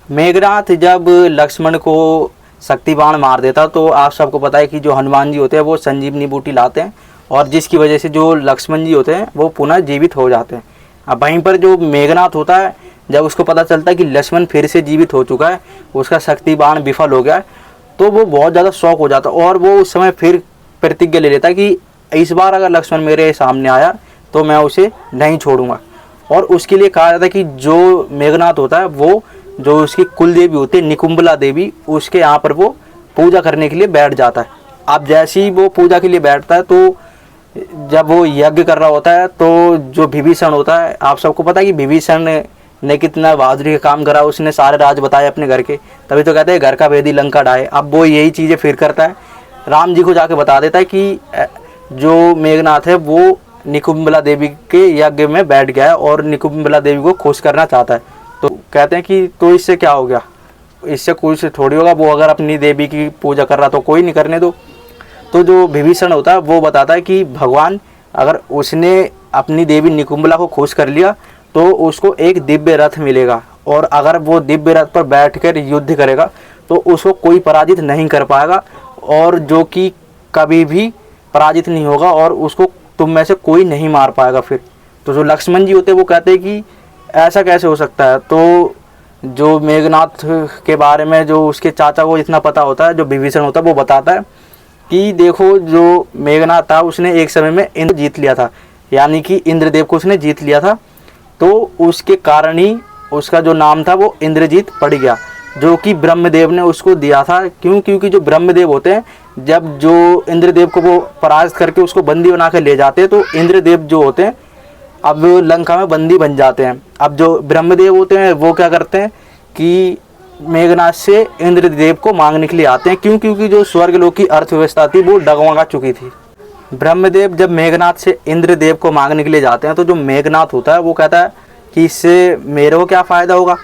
मेघनाथ जब लक्ष्मण को शक्ति बाण मार देता तो आप सबको पता है कि जो हनुमान जी होते हैं वो संजीवनी बूटी लाते हैं और जिसकी वजह से जो लक्ष्मण जी होते हैं वो पुनः जीवित हो जाते हैं। अब वहीं पर जो मेघनाथ होता है जब उसको पता चलता है कि लक्ष्मण फिर से जीवित हो चुका है, उसका शक्ति बाण विफल हो गया है, तो वो बहुत ज़्यादा शौक हो जाता है और वो उस समय फिर प्रतिज्ञा ले लेता है कि इस बार अगर लक्ष्मण मेरे सामने आया तो मैं उसे नहीं छोड़ूंगा। और उसके लिए कहा जाता है कि जो मेघनाथ होता है वो जो उसकी कुल देवी होती है निकुंबला देवी, उसके यहाँ पर वो पूजा करने के लिए बैठ जाता है। अब जैसे ही वो पूजा के लिए बैठता है तो जब वो यज्ञ कर रहा होता है तो जो विभीषण होता है, आप सबको पता है कि विभीषण ने कितना बहादुरी का काम करा, उसने सारे राज बताए अपने घर के, तभी तो कहते हैं घर का भेदी लंका ढाए। अब वो यही चीज़ें फिर करता है, राम जी को जाके बता देता है कि जो मेघनाथ है वो निकुंबला देवी के यज्ञ में बैठ गया है और निकुंबला देवी को खुश करना चाहता है। तो कहते हैं कि तो इससे क्या हो गया, इससे कुछ थोड़ी होगा, वो अगर अपनी देवी की पूजा कर रहा तो कोई नहीं करने दो। तो जो विभीषण होता है वो बताता है कि भगवान अगर उसने अपनी देवी निकुंबला को खुश कर लिया तो उसको एक दिव्य रथ मिलेगा और अगर वो दिव्य रथ पर बैठकर युद्ध करेगा तो उसको कोई पराजित नहीं कर पाएगा और जो कि कभी भी पराजित नहीं होगा और उसको तुम में से कोई नहीं मार पाएगा फिर। तो जो लक्ष्मण जी होते हैं वो कहते हैं कि ऐसा कैसे हो सकता है। तो जो मेघनाथ के बारे में जो उसके चाचा को इतना पता होता है, जो विभीषण होता है, वो बताता है कि देखो जो मेघनाथ था उसने एक समय में इंद्र जीत लिया था, यानी कि इंद्रदेव को उसने जीत लिया था, तो उसके कारण ही उसका जो नाम था वो इंद्रजीत पड़ गया, जो कि ब्रह्मदेव ने उसको दिया था। क्योंकि जो ब्रह्मदेव होते हैं जब जो इंद्रदेव को वो परास्त करके उसको बंदी बना कर ले जाते हैं तो इंद्रदेव जो होते हैं अब लंका में बंदी बन जाते हैं। अब जो ब्रह्मदेव होते हैं वो क्या करते हैं कि मेघनाथ से इंद्रदेव को मांगने के लिए आते हैं, क्योंकि जो स्वर्गलोक की अर्थव्यवस्था थी वो डगमगा चुकी थी। ब्रह्मदेव जब मेघनाथ से इंद्रदेव को मांगने के लिए जाते हैं तो जो मेघनाथ होता है वो कहता है कि इससे मेरे को क्या फ़ायदा होगा।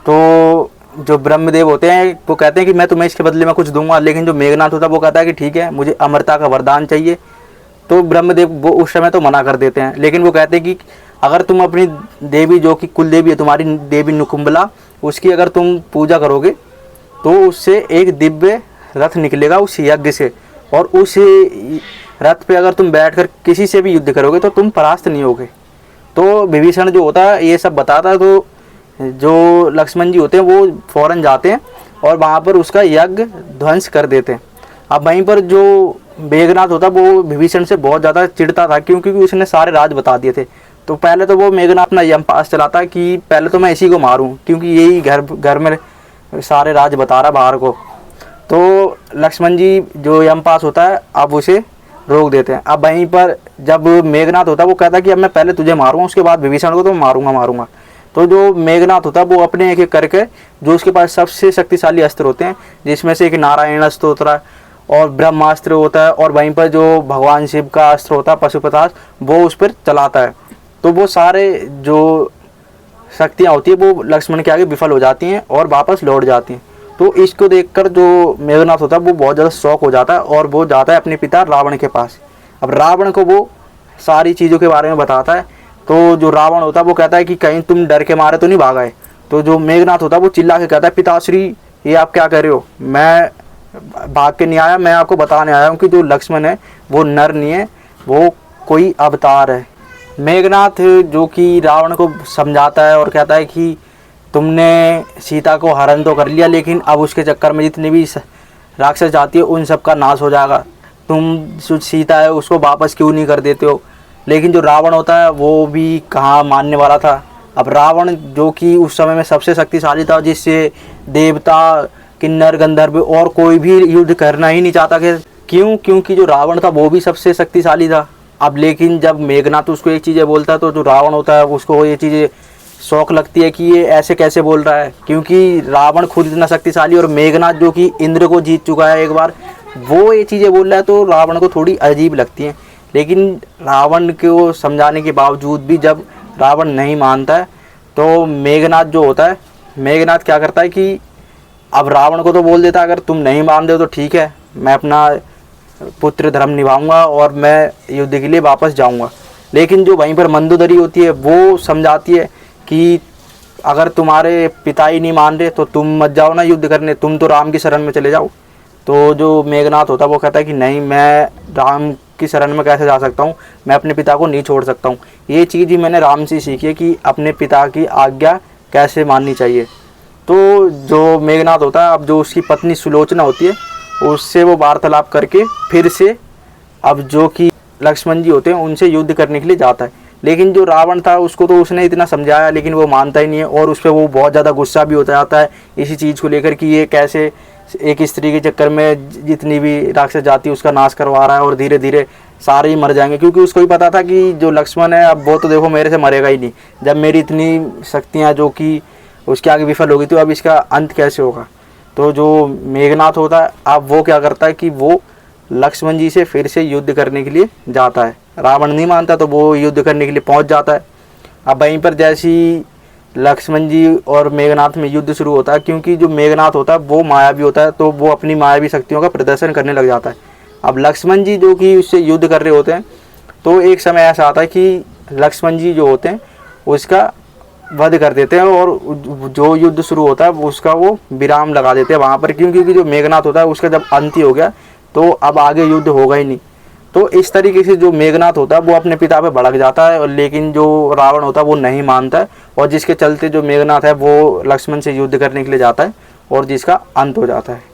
तो जो ब्रह्मदेव होते हैं वो कहते हैं कि मैं तुम्हें इसके बदले में कुछ दूंगा, लेकिन जो मेघनाथ होता है वो कहता है कि ठीक है मुझे अमरता का वरदान चाहिए। तो ब्रह्मदेव वो उस समय तो मना कर देते हैं, लेकिन वो कहते हैं कि अगर तुम अपनी देवी जो कि कुल देवी है तुम्हारी देवी निकुंबला, उसकी अगर तुम पूजा करोगे तो उससे एक दिव्य रथ निकलेगा उस यज्ञ से, और उस रथ पे अगर तुम बैठकर किसी से भी युद्ध करोगे तो तुम परास्त नहीं होगे। तो विभीषण जो होता है ये सब बताता है, तो जो लक्ष्मण जी होते हैं वो फौरन जाते हैं और वहाँ पर उसका यज्ञ ध्वंस कर देते हैं। अब वहीं पर जो मेघनाथ होता है वो विभीषण से बहुत ज़्यादा चिढ़ता था, क्योंकि उसने सारे राज बता दिए थे। तो पहले तो वो मेघनाथ अपना यमपास चलाता है कि पहले तो मैं इसी को मारूं, क्योंकि यही घर में सारे राज बता रहा बाहर को। तो लक्ष्मण जी जो यमपास होता है अब उसे रोक देते हैं। अब वहीं पर जब मेघनाथ होता है वो कहता है कि अब मैं पहले तुझे मारूंगा उसके बाद विभीषण को तो मारूंगा। तो जो मेघनाथ होता है वो अपने एक एक करके जो उसके पास सबसे शक्तिशाली अस्त्र होते हैं, जिसमें से एक नारायण अस्त्र होता है और ब्रह्मास्त्र होता है, और वहीं पर जो भगवान शिव का अस्त्र होता है पशुपतास्त्र, वो उस पर चलाता है। तो वो सारे जो शक्तियाँ होती है वो लक्ष्मण के आगे विफल हो जाती हैं और वापस लौट जाती हैं। तो इसको देखकर जो मेघनाथ होता है वो बहुत ज़्यादा शौक हो जाता है और वो जाता है अपने पिता रावण के पास। अब रावण को वो सारी चीज़ों के बारे में बताता है। तो जो रावण होता है वो कहता है कि कहीं तुम डर के मारे तो नहीं भागा है। तो जो मेघनाथ होता है वो चिल्ला के कहता है पिताश्री ये आप क्या कर रहे हो, मैं भाग के नहीं आया, मैं आपको बताने आया हूँ कि जो लक्ष्मण है वो नर नहीं है, वो कोई अवतार है। मेघनाथ जो कि रावण को समझाता है और कहता है कि तुमने सीता को हरण तो कर लिया, लेकिन अब उसके चक्कर में जितने भी राक्षस जाती है उन सब का नाश हो जाएगा। तुम जो सीता है उसको वापस क्यों नहीं कर देते हो। लेकिन जो रावण होता है वो भी कहाँ मानने वाला था। अब रावण जो कि उस समय में सबसे शक्तिशाली था, जिससे देवता किन्नर गंधर्व और कोई भी युद्ध करना ही नहीं चाहता क्योंकि जो रावण था वो भी सबसे शक्तिशाली था। अब लेकिन जब मेघनाथ उसको एक चीज़ें बोलता है तो जो रावण होता है उसको ये चीज़ें शौक लगती है कि ये ऐसे कैसे बोल रहा है, क्योंकि रावण खुद इतना शक्तिशाली और मेघनाथ जो कि इंद्र को जीत चुका है एक बार, वो ये चीज़ें बोल रहा है तो रावण को थोड़ी अजीब लगती हैं। लेकिन रावण को समझाने के बावजूद भी जब रावण नहीं मानता है तो मेघनाथ जो होता है, मेघनाथ क्या करता है कि अब रावण को तो बोल देता है अगर तुम नहीं मान दो तो ठीक है, मैं अपना पुत्र धर्म निभाऊंगा और मैं युद्ध के लिए वापस जाऊंगा। लेकिन जो वहीं पर मंदोदरी होती है वो समझाती है कि अगर तुम्हारे पिता ही नहीं मान रहे तो तुम मत जाओ ना युद्ध करने, तुम तो राम की शरण में चले जाओ। तो जो मेघनाथ होता है वो कहता है कि नहीं, मैं राम की शरण में कैसे जा सकता हूँ, मैं अपने पिता को नहीं छोड़ सकता हूँ। ये चीज़ ही मैंने राम से सीखी है कि अपने पिता की आज्ञा कैसे माननी चाहिए। तो जो मेघनाथ होता है, अब जो उसकी पत्नी सुलोचना होती है उससे वो वार्तालाप करके फिर से अब जो कि लक्ष्मण जी होते हैं उनसे युद्ध करने के लिए जाता है। लेकिन जो रावण था उसको तो उसने इतना समझाया लेकिन वो मानता ही नहीं है, और उस पर वो बहुत ज़्यादा गुस्सा भी होता जाता है इसी चीज़ को लेकर कि ये कैसे एक स्त्री के चक्कर में जितनी भी राक्षस जाति उसका नाश करवा रहा है और धीरे धीरे सारे ही मर जाएंगे। क्योंकि उसको भी पता था कि जो लक्ष्मण है अब वो तो देखो मेरे से मरेगा ही नहीं, जब मेरी इतनी शक्तियाँ जो कि उसके आगे विफल होगी तो अब इसका अंत कैसे होगा। तो जो मेघनाथ होता है अब वो क्या करता है कि वो लक्ष्मण जी से फिर से युद्ध करने के लिए जाता है। रावण नहीं मानता तो वो युद्ध करने के लिए पहुंच जाता है। अब वहीं पर जैसी लक्ष्मण जी और मेघनाथ में युद्ध शुरू होता है, क्योंकि जो मेघनाथ होता है वो मायावी होता है तो वो अपनी मायावी शक्तियों का प्रदर्शन करने लग जाता है। अब लक्ष्मण जी जो कि उससे युद्ध कर रहे होते हैं तो एक समय ऐसा आता है कि लक्ष्मण जी जो होते हैं उसका वध कर देते हैं और जो युद्ध शुरू होता है उसका वो विराम लगा देते हैं वहाँ पर, क्योंकि जो मेघनाथ होता है उसका जब अंत ही हो गया तो अब आगे युद्ध होगा ही नहीं। तो इस तरीके से जो मेघनाथ होता है वो अपने पिता पे भड़क जाता है, और लेकिन जो रावण होता है वो नहीं मानता है, और जिसके चलते जो मेघनाथ है वो लक्ष्मण से युद्ध करने के लिए जाता है और जिसका अंत हो जाता है।